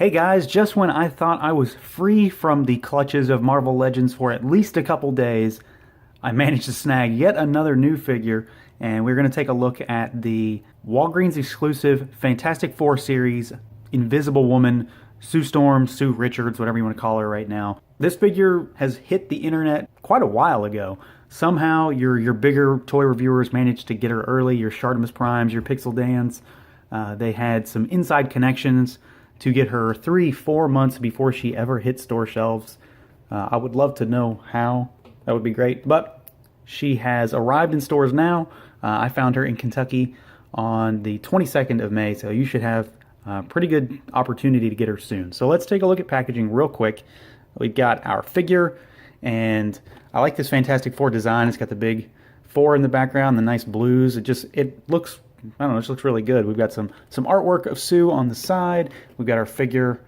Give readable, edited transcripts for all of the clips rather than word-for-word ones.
Hey guys, just when I thought I was free from the clutches of Marvel Legends for at least a couple days, I managed to snag yet another new figure, and we're going to take a look at the Walgreens exclusive Fantastic Four series Invisible Woman, Sue Storm, Sue Richards, whatever you want to call her right now. This figure has hit the internet quite a while ago. Somehow your bigger toy reviewers managed to get her early, your Shartimus Primes, your Pixel Dans. They had some inside connections to get her 3-4 months before she ever hit store shelves. I would love to know how. That would be great. But she has arrived in stores now. I found her in Kentucky on the 22nd of May, so you should have a pretty good opportunity to get her soon. So let's take a look at packaging real quick. We've got our figure, and I like this Fantastic Four design. It's got the big four in the background, the nice blues. It looks, I don't know, it just looks really good. We've got some artwork of Sue on the side. We've got our figure.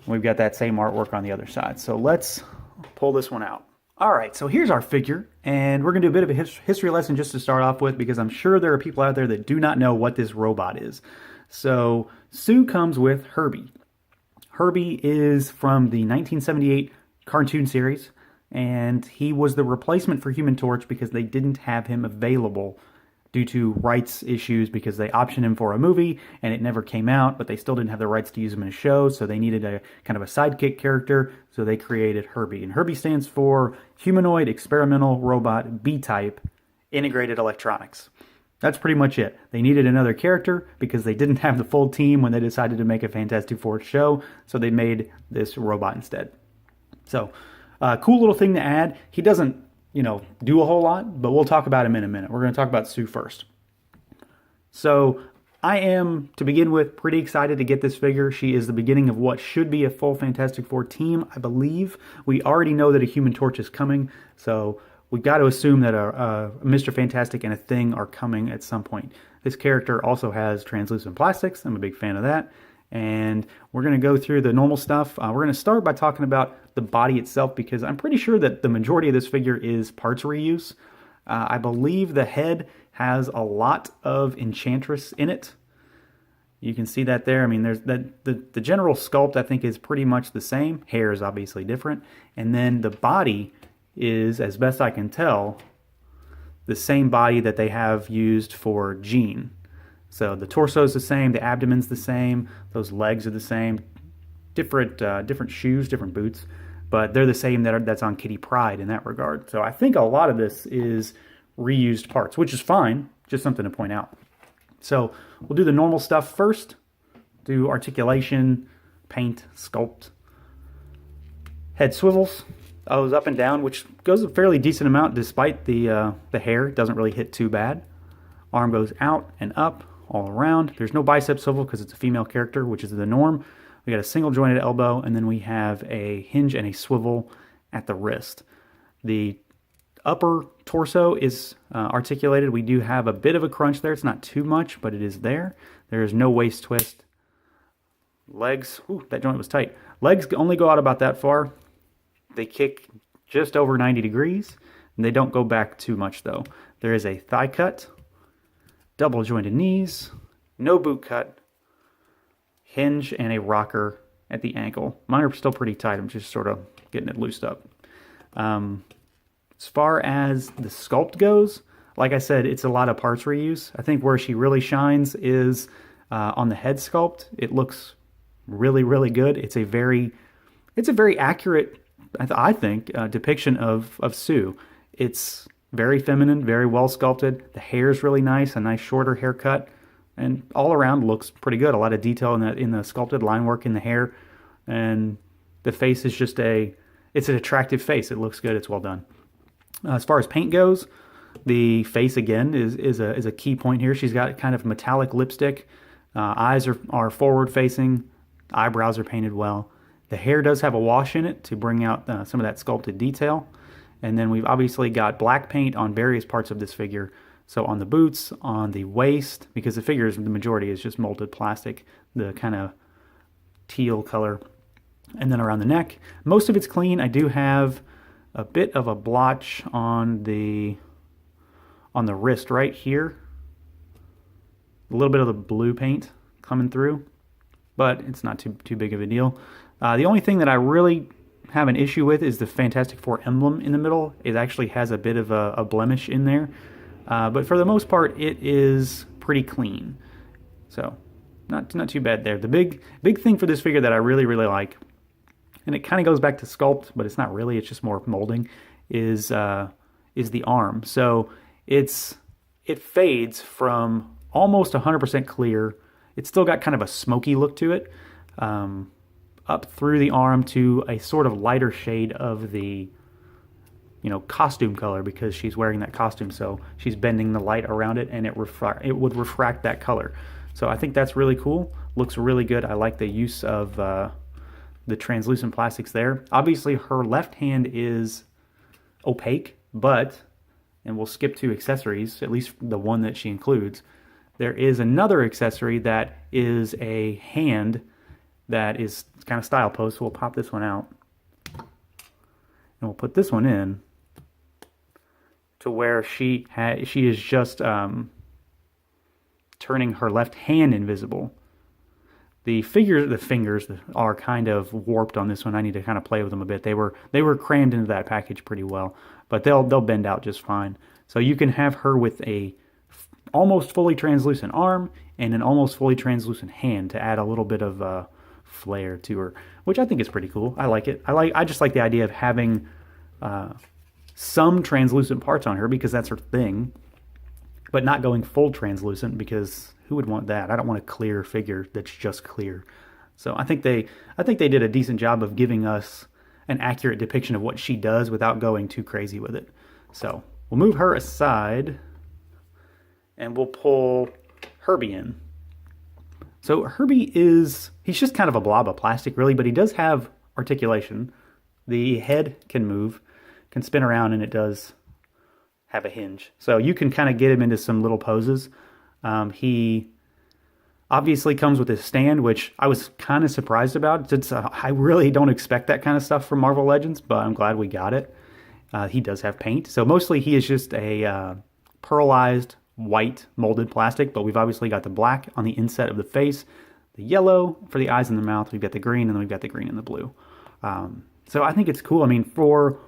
We've got that same artwork on the other side. So let's pull this one out. All right, so here's our figure, and we're going to do a bit of a history lesson just to start off with, because I'm sure there are people out there that do not know what this robot is. So Sue comes with Herbie. Herbie is from the 1978 cartoon series, and he was the replacement for Human Torch because they didn't have him available due to rights issues, because they optioned him for a movie and it never came out, but they still didn't have the rights to use him in a show, so they needed a kind of a sidekick character, so they created Herbie. And Herbie stands for Humanoid Experimental Robot B-Type Integrated Electronics. That's pretty much it. They needed another character because they didn't have the full team when they decided to make a Fantastic Four show, so they made this robot instead. So, cool little thing to add. He doesn't do a whole lot, but we'll talk about him in a minute. We're going to talk about Sue first. So I am, to begin with, pretty excited to get this figure. She is the beginning of what should be a full Fantastic Four team, I believe. We already know that a Human Torch is coming, so we've got to assume that a Mr. Fantastic and a Thing are coming at some point. This character also has translucent plastics. I'm a big fan of that. And we're going to go through the normal stuff. We're going to start by talking about the body itself, because I'm pretty sure that the majority of this figure is parts reuse. I believe the head has a lot of Enchantress in it. You can see that there. I mean, there's the general sculpt, I think, is pretty much the same. Hair is obviously different. And then the body is, as best I can tell, the same body that they have used for Jean. So the torso is the same, the abdomen's the same, those legs are the same, different shoes, different boots, but they're the same that's on Kitty Pryde in that regard. So I think a lot of this is reused parts, which is fine, just something to point out. So we'll do the normal stuff first, do articulation, paint, sculpt. Head swivels, those up and down, which goes a fairly decent amount despite the hair. It doesn't really hit too bad. Arm goes out and up, all around. There's no bicep swivel because it's a female character, which is the norm. We got a single jointed elbow, and then we have a hinge and a swivel at the wrist. The upper torso is articulated. We do have a bit of a crunch there. It's not too much, but it is there. There is no waist twist. Legs, ooh, that joint was tight. Legs only go out about that far. They kick just over 90 degrees, and they don't go back too much though. There is a thigh cut, double jointed knees, no boot cut, hinge, and a rocker at the ankle. Mine are still pretty tight. I'm just sort of getting it loosed up. As far as the sculpt goes, like I said, it's a lot of parts reuse. I think where she really shines is on the head sculpt. It looks really, really good. It's a very accurate, I think, depiction of Sue. It's very feminine, very well sculpted. The hair is really nice, a nice shorter haircut, and all around looks pretty good. A lot of detail in the sculpted line work in the hair, and the face is just it's an attractive face. It looks good. It's well done. As far as paint goes, the face again is a key point here. She's got kind of metallic lipstick. Eyes are forward facing. Eyebrows are painted well. The hair does have a wash in it to bring out some of that sculpted detail. And then we've obviously got black paint on various parts of this figure. So on the boots, on the waist, because the majority is just molded plastic, the kind of teal color. And then around the neck, most of it's clean. I do have a bit of a blotch on the wrist right here. A little bit of the blue paint coming through. but it's not too big of a deal. The only thing that I really have an issue with is the Fantastic Four emblem in the middle. It actually has a bit of a blemish in there, but for the most part, it is pretty clean. So, not too bad there. The big thing for this figure that I really like, and it kind of goes back to sculpt, but it's not really. It's just more molding. Is the arm. So it fades from almost 100% clear. It's still got kind of a smoky look to it, up through the arm to a sort of lighter shade of the, costume color, because she's wearing that costume. So she's bending the light around it, and it would refract that color. So I think that's really cool. Looks really good. I like the use of the translucent plastics there. Obviously, her left hand is opaque, but, and we'll skip to accessories, at least the one that she includes. There is another accessory that is a hand that is kind of style pose. So we'll pop this one out, and we'll put this one in to where she is just turning her left hand invisible. The fingers are kind of warped on this one. I need to kind of play with them a bit. They were crammed into that package pretty well, but they'll bend out just fine. So you can have her with a almost fully translucent arm and an almost fully translucent hand to add a little bit of flair to her, which I think is pretty cool. I like it. I just like the idea of having some translucent parts on her, because that's her thing, but not going full translucent, because who would want that? I don't want a clear figure that's just clear. So I think they did a decent job of giving us an accurate depiction of what she does without going too crazy with it. So we'll move her aside, and we'll pull Herbie in. So Herbie he's just kind of a blob of plastic, really, but he does have articulation. The head can move, can spin around, and it does have a hinge. So you can kind of get him into some little poses. He obviously comes with his stand, which I was kind of surprised about. I really don't expect that kind of stuff from Marvel Legends, but I'm glad we got it. He does have paint. So mostly he is just a pearlized white molded plastic, but we've obviously got the black on the inset of the face, the yellow for the eyes and the mouth, we've got the green, and then we've got the green and the blue. So I think it's cool. I mean, for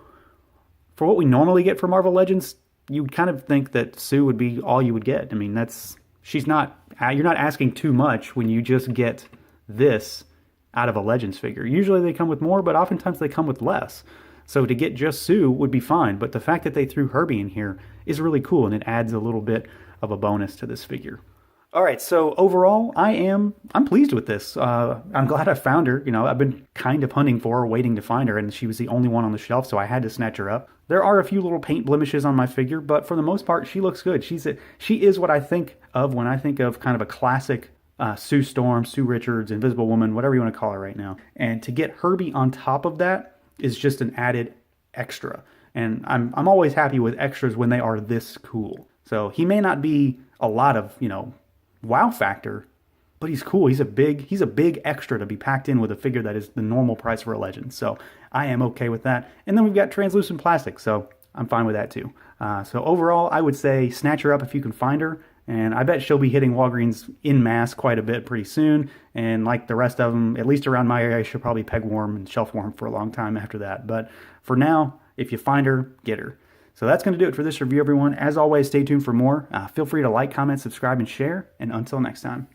what we normally get for Marvel Legends, you would kind of think that Sue would be all you would get. I mean, you're not asking too much when you just get this out of a Legends figure. Usually they come with more, but oftentimes they come with less. So to get just Sue would be fine, but the fact that they threw Herbie in here is really cool, and it adds a little bit of a bonus to this figure. All right, so overall, I'm pleased with this. I'm glad I found her. I've been kind of hunting for her, waiting to find her, and she was the only one on the shelf, so I had to snatch her up. There are a few little paint blemishes on my figure, but for the most part, she looks good. She is what I think of when I think of kind of a classic Sue Storm, Sue Richards, Invisible Woman, whatever you want to call her right now. And to get Herbie on top of that is just an added extra. And I'm always happy with extras when they are this cool. So he may not be a lot of, wow factor, but he's cool. He's a big extra to be packed in with a figure that is the normal price for a Legend. So I am okay with that. And then we've got translucent plastic, so I'm fine with that too. So overall, I would say snatch her up if you can find her. And I bet she'll be hitting Walgreens en masse quite a bit pretty soon. And like the rest of them, at least around my area, she'll probably peg warm and shelf warm for a long time after that. But for now, if you find her, get her. So that's going to do it for this review, everyone. As always, stay tuned for more. Feel free to like, comment, subscribe, and share. And until next time.